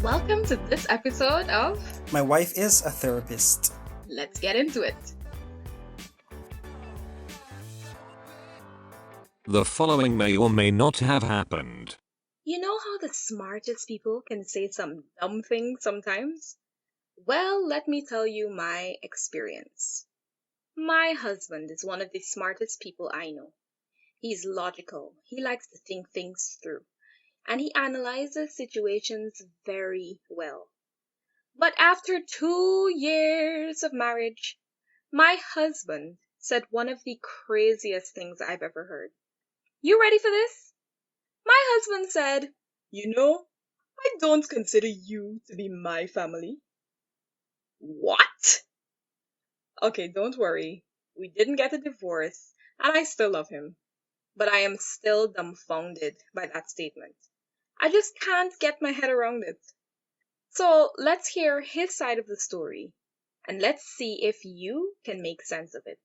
Welcome to this episode of My Wife is a Therapist. Let's Get Into It. The following may or may not have happened. You know how the smartest people can say some dumb things sometimes? Well, let me tell you my experience. My husband is one of the smartest people I know. He's logical. He likes to think things through. And he analyzes situations very well. But after 2 years of marriage, my husband said one of the craziest things I've ever heard. You ready for this? My husband said, "You know, I don't consider you to be my family." What? Okay, don't worry. We didn't get a divorce, and I still love him. But I am still dumbfounded by that statement. I just can't get my head around it. So let's hear his side of the story, and let's see if you can make sense of it.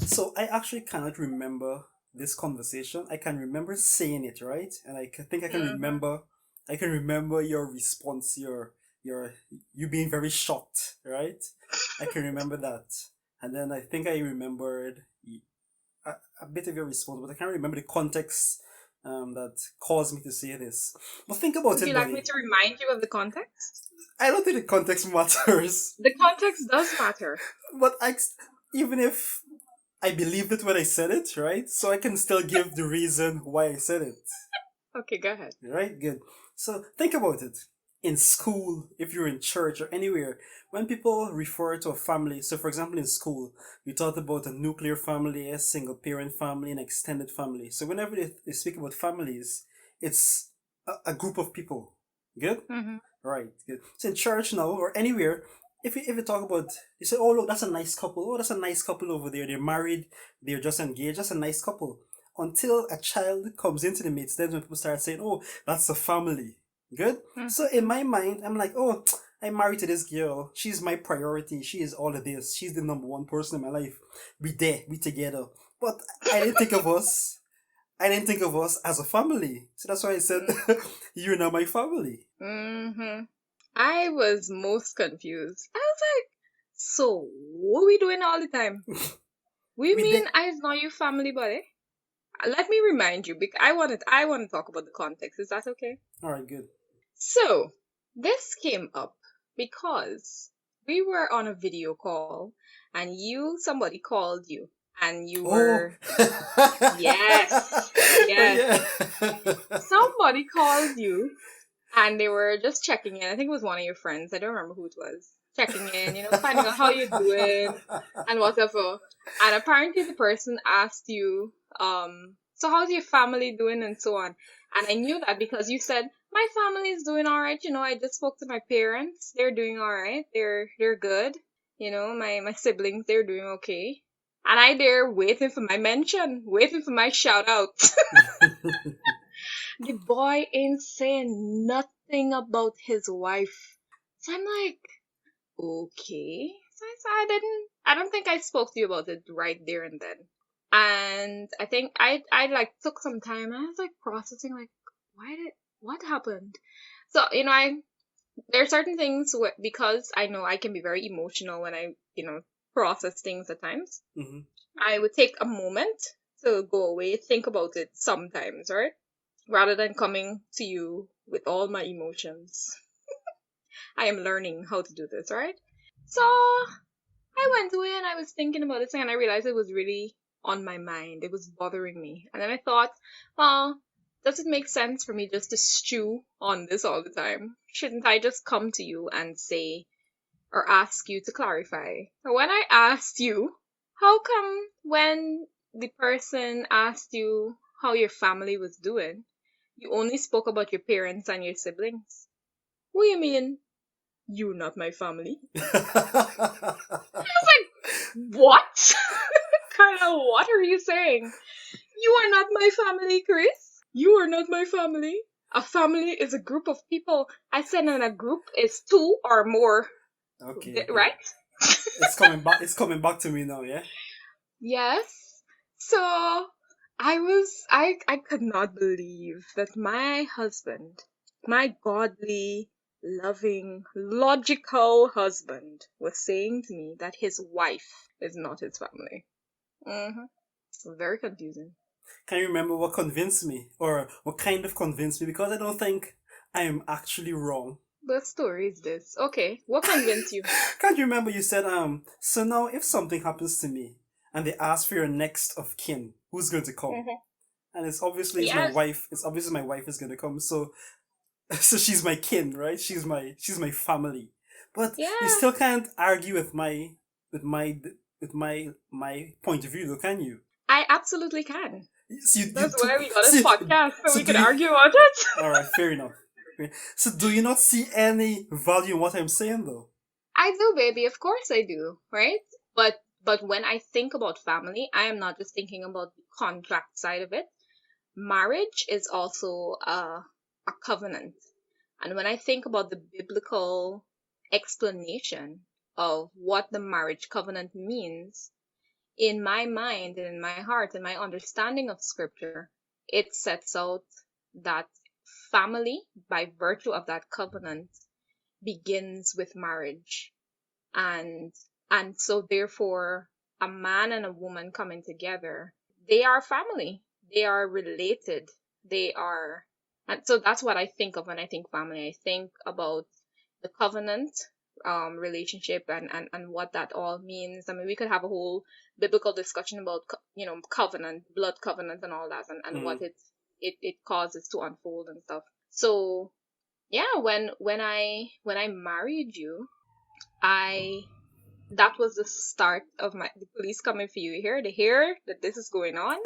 So I actually cannot remember this conversation. I can remember saying it, right? And think I can remember your response, you being very shocked, right? I can remember that. And then I think I remembered a bit of your response, but I can't remember the context that caused me to say this. But think about Would it, you like buddy. me to remind you of the context? I don't think the context matters. The context does matter. But even if I believed it when I said it, right? So I can still give the reason why I said it. Okay, go ahead. Right? Good. So think about it. In school, if you're in church or anywhere, when people refer to a family, so for example in school, we talked about a nuclear family, a single parent family, an extended family. So whenever they speak about families, it's a group of people. Good? Mm-hmm. Right, good. So in church now or anywhere, if you talk about, you say, oh look, that's a nice couple. Oh, that's a nice couple over there. They're married. They're just engaged. That's a nice couple. Until a child comes into the midst, then when people start saying, oh, that's a family. Good. Mm-hmm. So in my mind, I'm like, oh, I'm married to this girl. She's my priority. She is all of this. She's the number one person in my life. We there. We together. But I didn't think of us. I didn't think of us as a family. So that's why I said, you're not my family. Mm-hmm. I was most confused. I was like, so what are we doing all the time? We mean I know your family, buddy? Let me remind you, because I want to talk about the context. Is that okay? All right, good. So this came up because we were on a video call, and somebody called you, and you were yes. Yeah. Somebody called you, and they were just checking in. I think it was one of your friends. I don't remember who it was. Checking in, finding out how you're doing and whatever. And apparently the person asked you, so how's your family doing and so on. And I knew that because you said, my family is doing all right. I just spoke to my parents. They're doing all right. They're good. My siblings, they're doing okay. And I there waiting for my mention, waiting for my shout out. The boy ain't saying nothing about his wife. So I'm like, okay. So I don't think I spoke to you about it right there and then. And I think I took some time and I was like processing, like, what happened? So, there are certain things because I know I can be very emotional when I, process things at times. Mm-hmm. I would take a moment to go away, think about it sometimes, right? Rather than coming to you with all my emotions. I am learning how to do this, right? So I went away and I was thinking about this thing and I realized it was really on my mind. It was bothering me. And then I thought, well, does it make sense for me just to stew on this all the time? Shouldn't I just come to you and say or ask you to clarify? So when I asked you, how come when the person asked you how your family was doing, you only spoke about your parents and your siblings? What do you mean? You're not my family? I was like, what? Kind of what are you saying? You are not my family, Chris. You are not my family. A family is a group of people. I said in a group is two or more. Okay. Right? It's coming back to me now, yeah? Yes. So I could not believe that my husband, my godly, loving, logical husband was saying to me that his wife is not his family. Very confusing. Can you remember what convinced me? Or what kind of convinced me? Because I don't think I am actually wrong. What story is this? Okay, what convinced you? Can't you remember you said, so now if something happens to me and they ask for your next of kin, who's going to come? Mhm. And it's my Yes. wife. It's obviously my wife is gonna come. So so she's my kin, right? She's my family. But you Yeah, still can't argue with with my my point of view, though, can you? I absolutely can. So you That's do, why we got so, this podcast so so we do can you? argue about it. All right, fair enough. So do you not see any value in what I'm saying, though? I do, baby. Of course I do, right? But when I think about family, I am not just thinking about the contract side of it. Marriage is also a covenant. And when I think about the biblical explanation of what the marriage covenant means, in my mind and in my heart and my understanding of scripture, it sets out that family, by virtue of that covenant, begins with marriage. And so therefore a man and a woman coming together, they are family. They are related. They are, and so that's what I think of when I think family. I think about the covenant relationship and what that all means. I mean, we could have a whole biblical discussion about covenant, blood covenant, and all that, and Mm. what it causes to unfold and stuff. So yeah, when I married you, I that was the start of the police coming for you here. They hear that this is going on.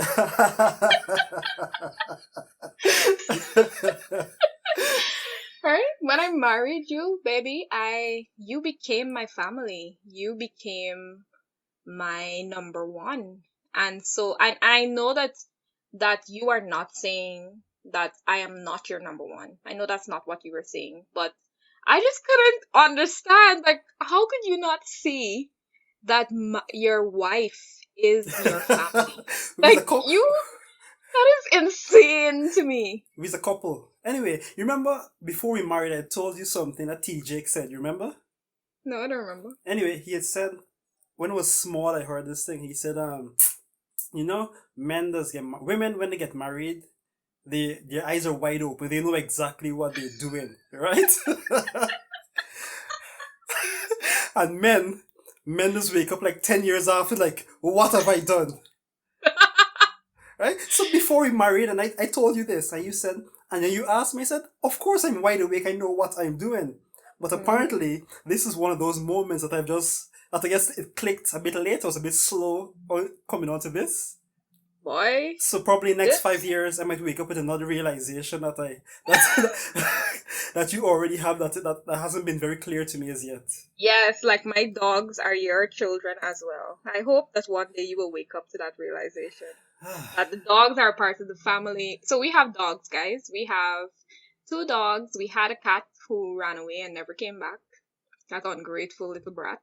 Right? When I married you, baby, you became my family. You became my number one. And so I know that you are not saying that I am not your number one. I know that's not what you were saying, but I just couldn't understand, like, how could you not see that your wife is your family? We's a Like, couple. that is insane to me. We's a couple. Anyway, you remember before we married, I told you something that T. Jake said. You remember? No, I don't remember. Anyway, he had said when I was small, I heard this thing. He said, men does women when they get married, their eyes are wide open. They know exactly what they're doing, right? And men just wake up like 10 years after, like, what have I done? Right? So before we married, and I told you this, and you said, and then you asked me, I said, of course I'm wide awake, I know what I'm doing. But Hmm. apparently, this is one of those moments that I guess it clicked a bit later, I was a bit slow coming onto this. Boy, So probably next this 5 years, I might wake up with another realization that that you already have that hasn't been very clear to me as yet. yes, like my dogs are your children as well. I hope that one day you will wake up to that realization that the dogs are part of the family. So we have dogs, guys. We have two dogs. We had a cat who ran away and never came back. That ungrateful little brat.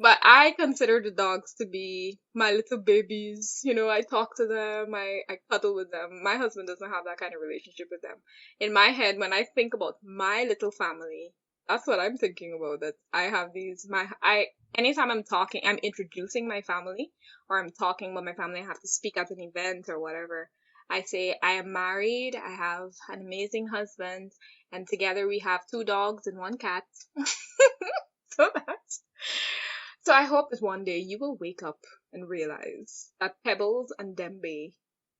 But I consider the dogs to be my little babies. I talk to them, I cuddle with them. My husband doesn't have that kind of relationship with them. In my head, when I think about my little family, that's what I'm thinking about. That I have anytime I'm introducing my family or I'm talking about my family, I have to speak at an event or whatever. I say, I am married, I have an amazing husband, and together we have two dogs and one cat. So that's so I hope that one day you will wake up and realize that Pebbles and Dembe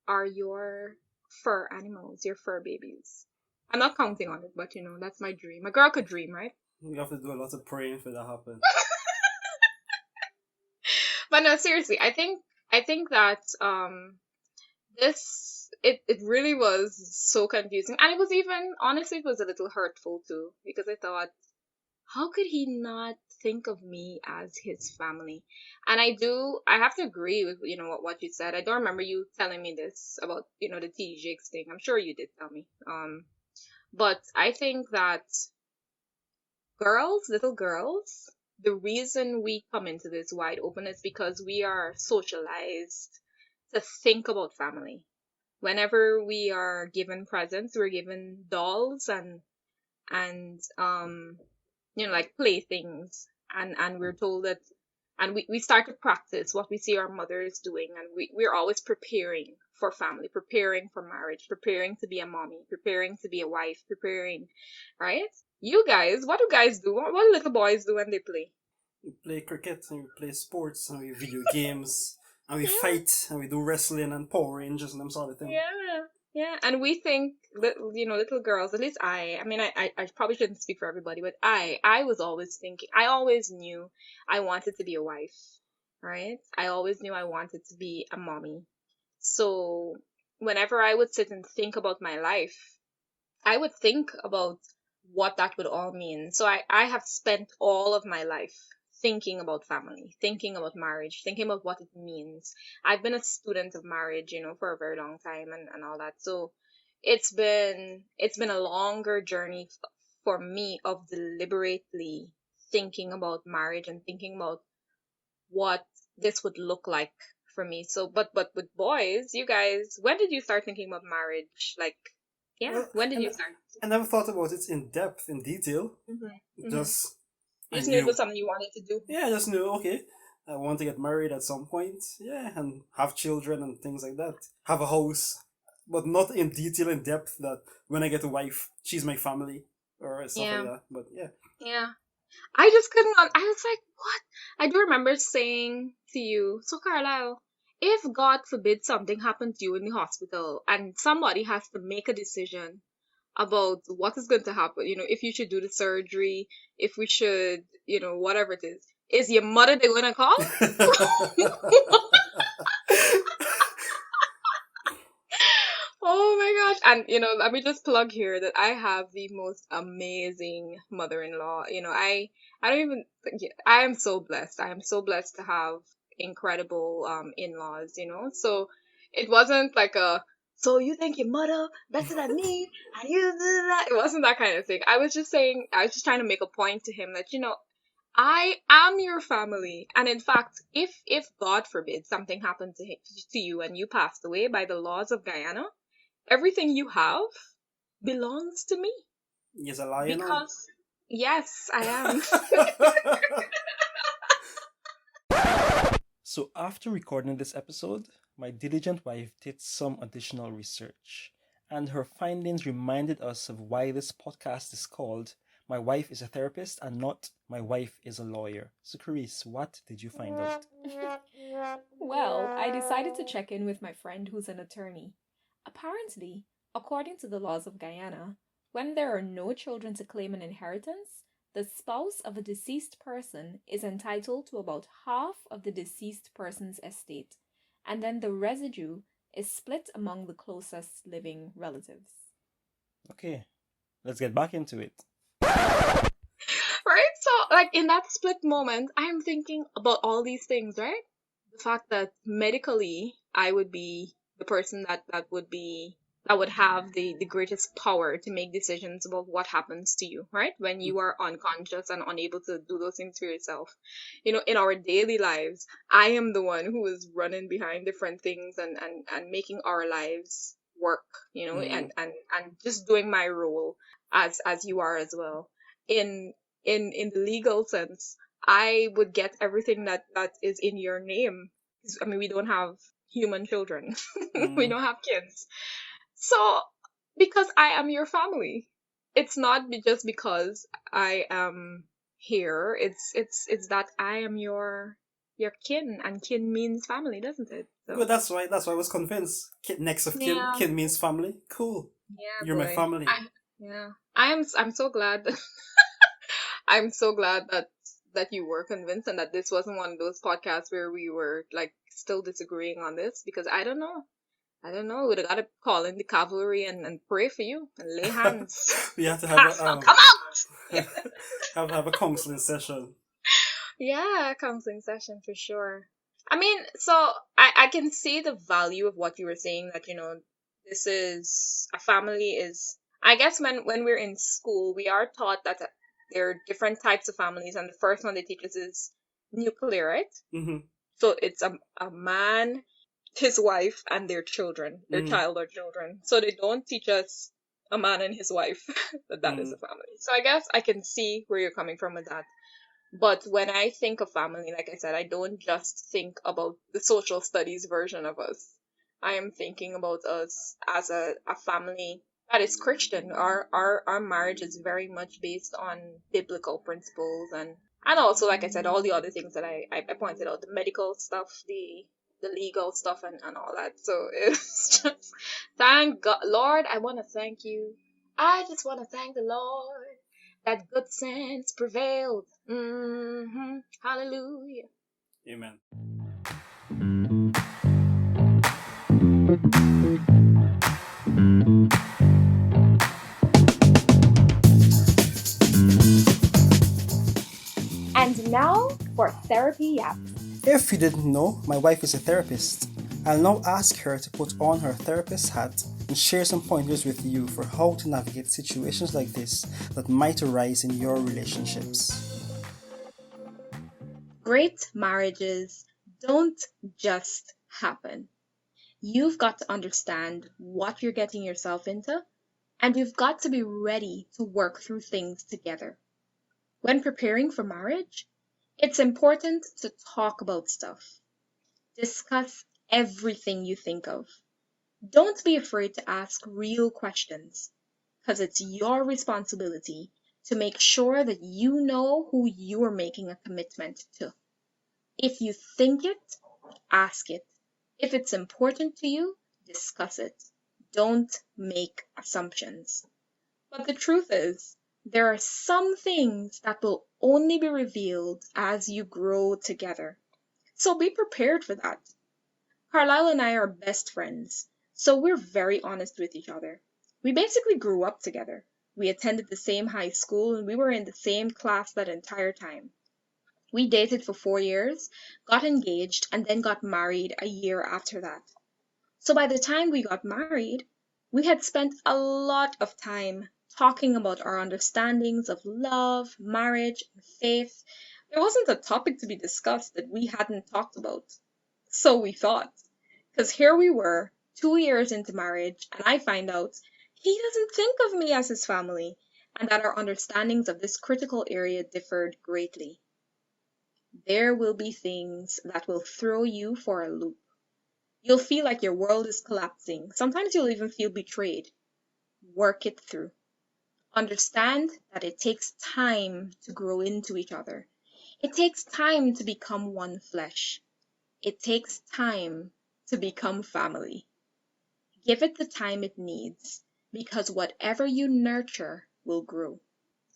are your fur animals, your fur babies. I'm not counting on it, but that's my dream. A girl could dream, right? You have to do a lot of praying for that to happen. But no, seriously, I think that it really was so confusing. And it was even honestly it was a little hurtful too, because I thought, how could he not think of me as his family? And I have to agree with what you said. I don't remember you telling me this about the TJX thing. I'm sure you did tell me. But I think that little girls, the reason we come into this wide open is because we are socialized to think about family. Whenever we are given presents, we're given dolls and like playthings, and we're told that, and we start to practice what we see our mothers doing, and we're always preparing for family, preparing for marriage, preparing to be a mommy, preparing to be a wife, preparing, right? You guys, what do guys do? What do little boys do when they play? We play cricket and we play sports and we video games and we Yeah, fight and we do wrestling and Power Rangers and them sort of thing. yeah, yeah. And we think that, little girls, at least I mean, I probably shouldn't speak for everybody, but I was always thinking, I always knew I wanted to be a wife, right? I always knew I wanted to be a mommy. So whenever I would sit and think about my life, I would think about what that would all mean. So I have spent all of my life thinking about family, thinking about marriage, thinking about what it means. I've been a student of marriage, for a very long time, and all that. So it's been a longer journey for me of deliberately thinking about marriage and thinking about what this would look like for me. So, but with boys, you guys, when did you start thinking about marriage? Like, yeah, Well, when did and you start? I never thought about it in depth, in detail. Mm-hmm. Just You I just knew it knew. was something you wanted to do. Yeah, I just knew. Okay, I want to get married at some point. Yeah, and have children and things like that. Have a house, but not in detail, in depth. That when I get a wife, she's my family or stuff like Yeah, that. But yeah, yeah. I just couldn't. I was like, what? I do remember saying to you, so Carlyle, if God forbid something happened to you in the hospital and somebody has to make a decision about what is going to happen, if you should do the surgery, if we should, whatever it is your mother they gonna call? Oh my gosh. And let me just plug here that I have the most amazing mother-in-law. I don't even I am so blessed. I am so blessed to have incredible in-laws, So it wasn't like a, so you think your mother better than me and you do that. It wasn't that kind of thing. I was just trying to make a point to him that, I am your family. And in fact, if God forbid something happened to you and you passed away, by the laws of Guyana, everything you have belongs to me. he's a lion on. Because, yes, I am. So, after recording this episode, my diligent wife did some additional research, and her findings reminded us of why this podcast is called My Wife is a Therapist and not My Wife is a Lawyer. So, Kerese, what did you find out? Well, I decided to check in with my friend who's an attorney. Apparently, according to the laws of Guyana, when there are no children to claim an inheritance, the spouse of a deceased person is entitled to about half of the deceased person's estate, and then the residue is split among the closest living relatives. Okay, let's get back into it. Right? So, like, in that split moment, I'm thinking about all these things, right? The fact that medically, I would be the person that would have the greatest power to make decisions about what happens to you, right? When you are unconscious and unable to do those things for yourself. In our daily lives, I am the one who is running behind different things and making our lives work, and just doing my role as you are as well. In the legal sense, I would get everything that is in your name. I mean, we don't have human children. We Mm. don't have kids. So, because I am your family, it's not just because I am here. It's that I am your kin, and kin means family, doesn't it? Well, So that's why I was convinced. Next of kin, yeah, kin means family. Cool. yeah, You're my boy. family. Yeah, I'm so glad. I'm so glad that you were convinced and that this wasn't one of those podcasts where we were like still disagreeing on this, because I don't know. I don't know. We'd have got to call in the cavalry and pray for you and lay hands. We have to have Cast a them, come out! have a counseling session. Yeah, counseling session for sure. I mean, so I can see the value of what you were saying, that, this is a family is, I guess when we're in school, we are taught that there are different types of families, and the first one they teach us is nuclear, right? Mm-hmm. So it's a man, his wife, and their children, their child or children. So they don't teach us a man and his wife, that is a family. So I guess I can see where you're coming from with that. But when I think of family, like I said, I don't just think about the social studies version of us. I am thinking about us as a family that is Christian. Our marriage is very much based on biblical principles, and also, like I said, all the other things that I pointed out, the medical stuff, the legal stuff, and all that. So it's just, thank God, Lord, I want to thank you. I just want to thank the Lord that good sense prevailed. Hallelujah. Amen. And now for Therapy Yaps. If you didn't know, my wife is a therapist. I'll now ask her to put on her therapist hat and share some pointers with you for how to navigate situations like this that might arise in your relationships. Great marriages don't just happen. You've got to understand what you're getting yourself into, and you've got to be ready to work through things together. When preparing for marriage, it's important to talk about stuff. Discuss everything you think of. Don't be afraid to ask real questions, because it's your responsibility to make sure that you know who you are making a commitment to. If you think it, ask it. If it's important to you, discuss it. Don't make assumptions. But the truth is, there are some things that will only be revealed as you grow together. So be prepared for that. Carlyle and I are best friends, so we're very honest with each other. We basically grew up together. We attended the same high school and we were in the same class that entire time. We dated for 4 years, got engaged, and then got married a year after that. So by the time we got married, we had spent a lot of time talking about our understandings of love, marriage, and faith. There wasn't a topic to be discussed that we hadn't talked about. So we thought. Because here we were, 2 years into marriage, and I find out he doesn't think of me as his family, and that our understandings of this critical area differed greatly. There will be things that will throw you for a loop. You'll feel like your world is collapsing. Sometimes you'll even feel betrayed. Work it through. Understand that it takes time to grow into each other. It takes time to become one flesh. It takes time to become family. Give it the time it needs, because whatever you nurture will grow.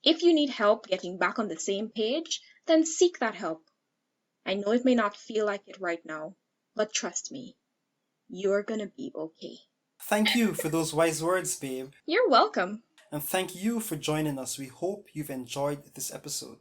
If you need help getting back on the same page, then seek that help. I know it may not feel like it right now, but trust me, you're gonna be okay. Thank you for those wise words, babe. You're welcome. And thank you for joining us. We hope you've enjoyed this episode.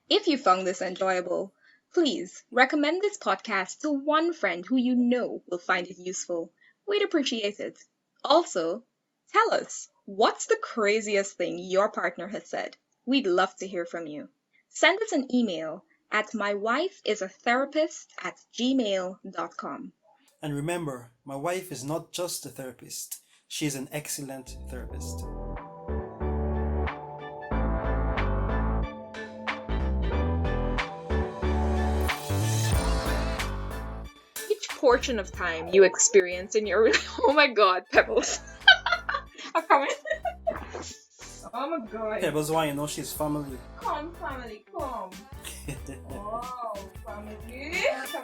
If you found this enjoyable, please recommend this podcast to one friend who you know will find it useful. We'd appreciate it. Also, tell us, what's the craziest thing your partner has said? We'd love to hear from you. Send us an email at mywifeisatherapist@gmail.com. And remember, my wife is not just a therapist, she is an excellent therapist. Each portion of time you experience in your oh my god, Pebbles. I'm coming. Oh my god. Pebbles, why you know she's family. Come, family, come. Oh, family. Come